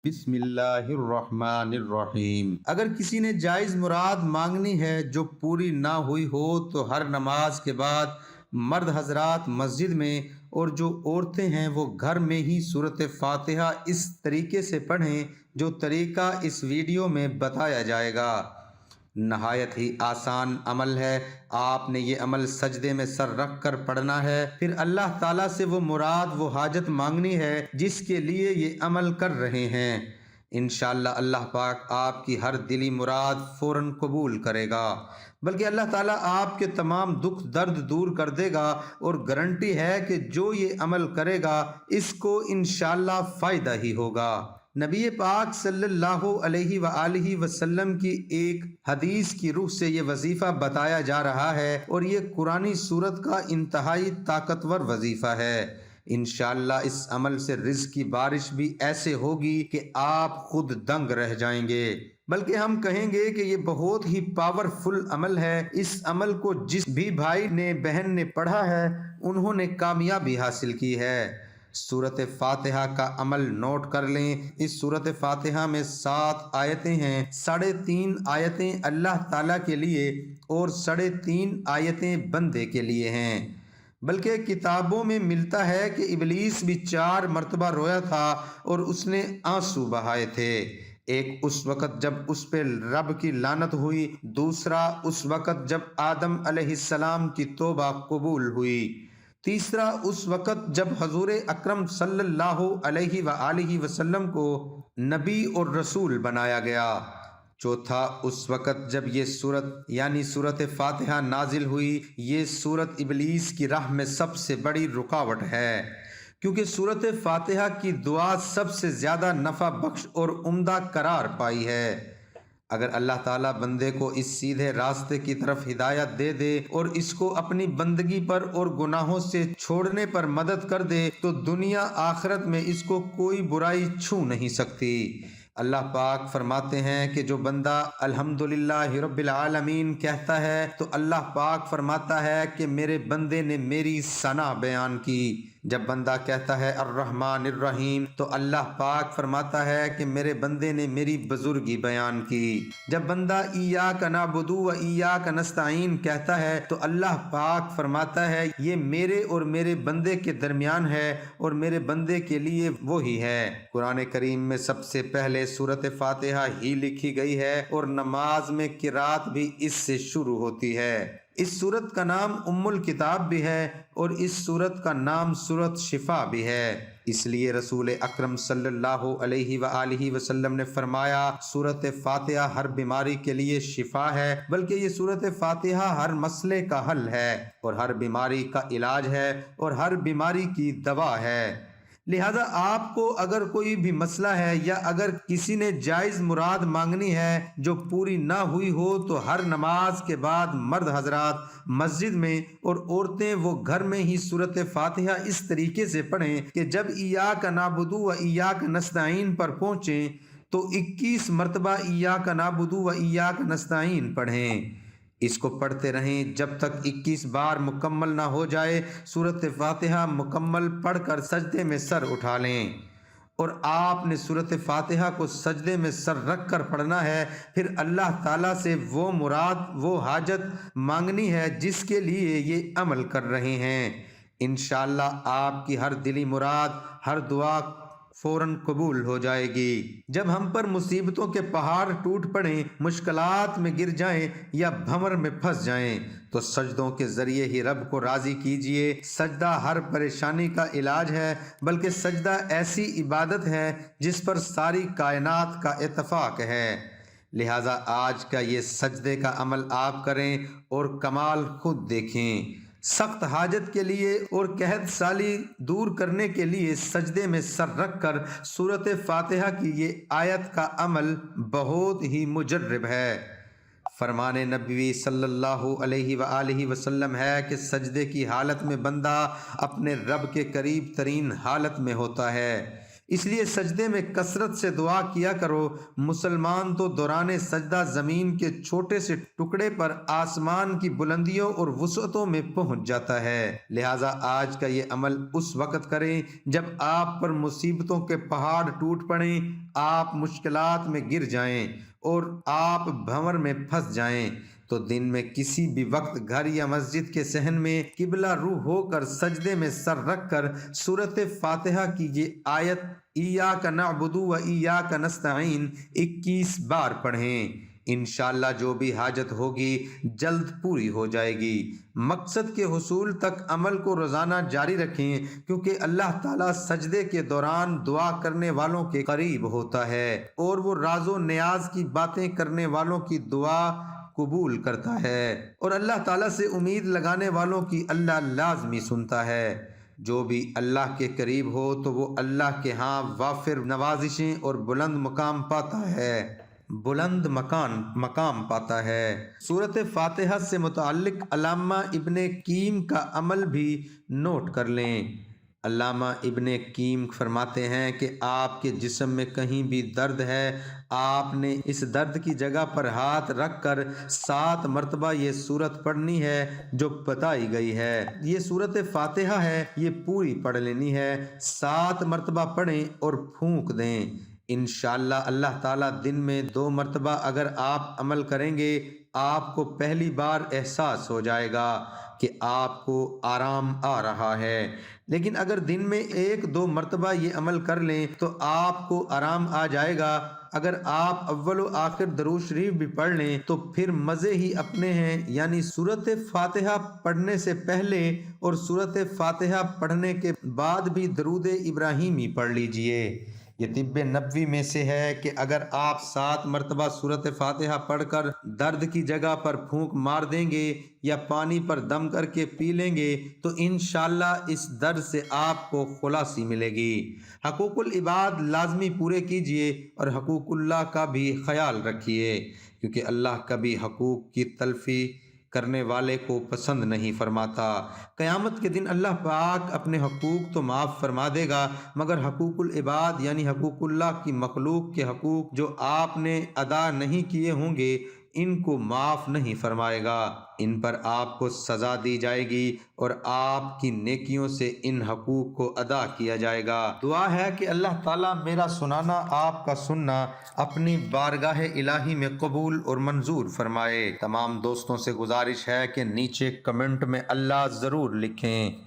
بسم اللہ الرحمن الرحیم۔ اگر کسی نے جائز مراد مانگنی ہے جو پوری نہ ہوئی ہو تو ہر نماز کے بعد مرد حضرات مسجد میں اور جو عورتیں ہیں وہ گھر میں ہی سورۃ فاتحہ اس طریقے سے پڑھیں جو طریقہ اس ویڈیو میں بتایا جائے گا۔ نہایت ہی آسان عمل ہے۔ آپ نے یہ عمل سجدے میں سر رکھ کر پڑھنا ہے، پھر اللہ تعالیٰ سے وہ مراد وہ حاجت مانگنی ہے جس کے لیے یہ عمل کر رہے ہیں۔ انشاءاللہ اللہ پاک آپ کی ہر دلی مراد فوراً قبول کرے گا، بلکہ اللہ تعالیٰ آپ کے تمام دکھ درد دور کر دے گا، اور گارنٹی ہے کہ جو یہ عمل کرے گا اس کو انشاءاللہ فائدہ ہی ہوگا۔ نبی پاک صلی اللہ علیہ وآلہ وسلم کی ایک حدیث کی روح سے یہ وظیفہ بتایا جا رہا ہے، اور یہ قرآنی سورت کا انتہائی طاقتور وظیفہ ہے۔ انشاءاللہ اس عمل سے رزق کی بارش بھی ایسے ہوگی کہ آپ خود دنگ رہ جائیں گے، بلکہ ہم کہیں گے کہ یہ بہت ہی پاورفل عمل ہے۔ اس عمل کو جس بھی بھائی نے بہن نے پڑھا ہے انہوں نے کامیابی حاصل کی ہے۔ سورۃ فاتحہ کا عمل نوٹ کر لیں۔ اس سورۃ فاتحہ میں 7 آیتیں ہیں۔ 3.5 آیتیں اللہ تعالیٰ کے لیے اور 3.5 آیتیں بندے کے لیے ہیں، بلکہ کتابوں میں ملتا ہے کہ ابلیس بھی 4 مرتبہ رویا تھا اور اس نے آنسو بہائے تھے۔ ایک اس وقت جب اس پہ رب کی لعنت ہوئی، دوسرا اس وقت جب آدم علیہ السلام کی توبہ قبول ہوئی، تیسرا اس وقت جب حضور اکرم صلی اللہ علیہ وآلہ وسلم کو نبی اور رسول بنایا گیا، چوتھا اس وقت جب یہ سورت یعنی سورۃ فاتحہ نازل ہوئی۔ یہ سورت ابلیس کی راہ میں سب سے بڑی رکاوٹ ہے، کیونکہ سورۃ فاتحہ کی دعا سب سے زیادہ نفع بخش اور عمدہ قرار پائی ہے۔ اگر اللہ تعالیٰ بندے کو اس سیدھے راستے کی طرف ہدایت دے دے اور اس کو اپنی بندگی پر اور گناہوں سے چھوڑنے پر مدد کر دے تو دنیا آخرت میں اس کو کوئی برائی چھو نہیں سکتی۔ اللہ پاک فرماتے ہیں کہ جو بندہ الحمدللہ رب العالمین کہتا ہے تو اللہ پاک فرماتا ہے کہ میرے بندے نے میری ثنا بیان کی۔ جب بندہ کہتا ہے الرحمن الرحیم تو اللہ پاک فرماتا ہے کہ میرے بندے نے میری بزرگی بیان کی۔ جب بندہ ایاک نعبد و ایاک نستعین کہتا ہے تو اللہ پاک فرماتا ہے یہ میرے اور میرے بندے کے درمیان ہے اور میرے بندے کے لیے وہی ہے۔ قرآن کریم میں سب سے پہلے سورۃ فاتحہ ہی لکھی گئی ہے اور نماز میں قرات بھی اس سے شروع ہوتی ہے۔ اس سورت کا نام ام الکتاب بھی ہے اور اس سورت کا نام سورت شفا بھی ہے۔ اس لیے رسول اکرم صلی اللہ علیہ وآلہ وسلم نے فرمایا سورت فاتحہ ہر بیماری کے لیے شفا ہے، بلکہ یہ سورت فاتحہ ہر مسئلے کا حل ہے اور ہر بیماری کا علاج ہے اور ہر بیماری کی دوا ہے۔ لہذا آپ کو اگر کوئی بھی مسئلہ ہے یا اگر کسی نے جائز مراد مانگنی ہے جو پوری نہ ہوئی ہو تو ہر نماز کے بعد مرد حضرات مسجد میں اور عورتیں وہ گھر میں ہی سورۃ فاتحہ اس طریقے سے پڑھیں کہ جب ایاک نعبد و ایاک نستعین پر پہنچیں تو 21 مرتبہ ایاک نعبد و ایاک نستعین پڑھیں۔ اس کو پڑھتے رہیں جب تک 21 بار مکمل نہ ہو جائے۔ سورۃ فاتحہ مکمل پڑھ کر سجدے میں سر اٹھا لیں، اور آپ نے سورۃ فاتحہ کو سجدے میں سر رکھ کر پڑھنا ہے، پھر اللہ تعالیٰ سے وہ مراد وہ حاجت مانگنی ہے جس کے لیے یہ عمل کر رہے ہیں۔ انشاءاللہ آپ کی ہر دلی مراد ہر دعا فوراً قبول ہو جائے گی۔ جب ہم پر مصیبتوں کے پہاڑ ٹوٹ پڑیں، مشکلات میں گر جائیں یا بھنور میں پھنس جائیں تو سجدوں کے ذریعے ہی رب کو راضی کیجئے۔ سجدہ ہر پریشانی کا علاج ہے، بلکہ سجدہ ایسی عبادت ہے جس پر ساری کائنات کا اتفاق ہے۔ لہٰذا آج کا یہ سجدے کا عمل آپ کریں اور کمال خود دیکھیں۔ سخت حاجت کے لیے اور قحط سالی دور کرنے کے لیے سجدے میں سر رکھ کر سورۃ فاتحہ کی یہ آیت کا عمل بہت ہی مجرب ہے۔ فرمان نبوی صلی اللہ علیہ وآلہ وسلم ہے کہ سجدے کی حالت میں بندہ اپنے رب کے قریب ترین حالت میں ہوتا ہے۔ اس لیے سجدے میں کثرت سے دعا کیا کرو۔ مسلمان تو دوران سجدہ زمین کے چھوٹے سے ٹکڑے پر آسمان کی بلندیوں اور وسعتوں میں پہنچ جاتا ہے۔ لہٰذا آج کا یہ عمل اس وقت کریں جب آپ پر مصیبتوں کے پہاڑ ٹوٹ پڑیں، آپ مشکلات میں گر جائیں اور آپ بھنور میں پھنس جائیں، تو دن میں کسی بھی وقت گھر یا مسجد کے صحن میں قبلہ رو ہو کر سجدے میں سر رکھ کر سورۃ فاتحہ کی یہ آیت ایاک نعبد و ایاک نستعین 21 بار پڑھیں۔ انشاءاللہ جو بھی حاجت ہوگی جلد پوری ہو جائے گی۔ مقصد کے حصول تک عمل کو روزانہ جاری رکھیں، کیونکہ اللہ تعالیٰ سجدے کے دوران دعا کرنے والوں کے قریب ہوتا ہے اور وہ راز و نیاز کی باتیں کرنے والوں کی دعا قبول کرتا ہے، اور اللہ تعالیٰ سے امید لگانے والوں کی اللہ لازمی سنتا ہے۔ جو بھی اللہ کے قریب ہو تو وہ اللہ کے ہاں وافر نوازشیں اور بلند مقام پاتا ہے۔ سورۃ فاتحہ سے متعلق علامہ ابن قیم کا عمل بھی نوٹ کر لیں۔ علامہ ابن قیم فرماتے ہیں کہ آپ کے جسم میں کہیں بھی درد ہے، آپ نے اس درد کی جگہ پر ہاتھ رکھ کر 7 مرتبہ یہ سورت پڑھنی ہے جو بتائی گئی ہے۔ یہ سورت فاتحہ ہے، یہ پوری پڑھ لینی ہے، 7 مرتبہ پڑھیں اور پھونک دیں۔ انشاءاللہ اللہ تعالیٰ دن میں 2 مرتبہ اگر آپ عمل کریں گے، آپ کو پہلی بار احساس ہو جائے گا کہ آپ کو آرام آ رہا ہے، لیکن اگر دن میں 1-2 مرتبہ یہ عمل کر لیں تو آپ کو آرام آ جائے گا۔ اگر آپ اول و آخر درود شریف بھی پڑھ لیں تو پھر مزے ہی اپنے ہیں، یعنی سورۃ فاتحہ پڑھنے سے پہلے اور سورۃ فاتحہ پڑھنے کے بعد بھی درود ابراہیمی پڑھ لیجئے۔ یہ طب نبوی میں سے ہے کہ اگر آپ 7 مرتبہ سورۃ فاتحہ پڑھ کر درد کی جگہ پر پھونک مار دیں گے یا پانی پر دم کر کے پی لیں گے تو انشاءاللہ اس درد سے آپ کو خلاصی ملے گی۔ حقوق العباد لازمی پورے کیجئے اور حقوق اللہ کا بھی خیال رکھیے، کیونکہ اللہ کبھی حقوق کی تلفی کرنے والے کو پسند نہیں فرماتا۔ قیامت کے دن اللہ پاک اپنے حقوق تو معاف فرما دے گا، مگر حقوق العباد یعنی حقوق اللہ کی مخلوق کے حقوق جو آپ نے ادا نہیں کیے ہوں گے، ان کو معاف نہیں فرمائے گا۔ ان پر آپ کو سزا دی جائے گی اور آپ کی نیکیوں سے ان حقوق کو ادا کیا جائے گا۔ دعا ہے کہ اللہ تعالیٰ میرا سنانا، آپ کا سننا اپنی بارگاہ الہی میں قبول اور منظور فرمائے۔ تمام دوستوں سے گزارش ہے کہ نیچے کمنٹ میں اللہ ضرور لکھیں۔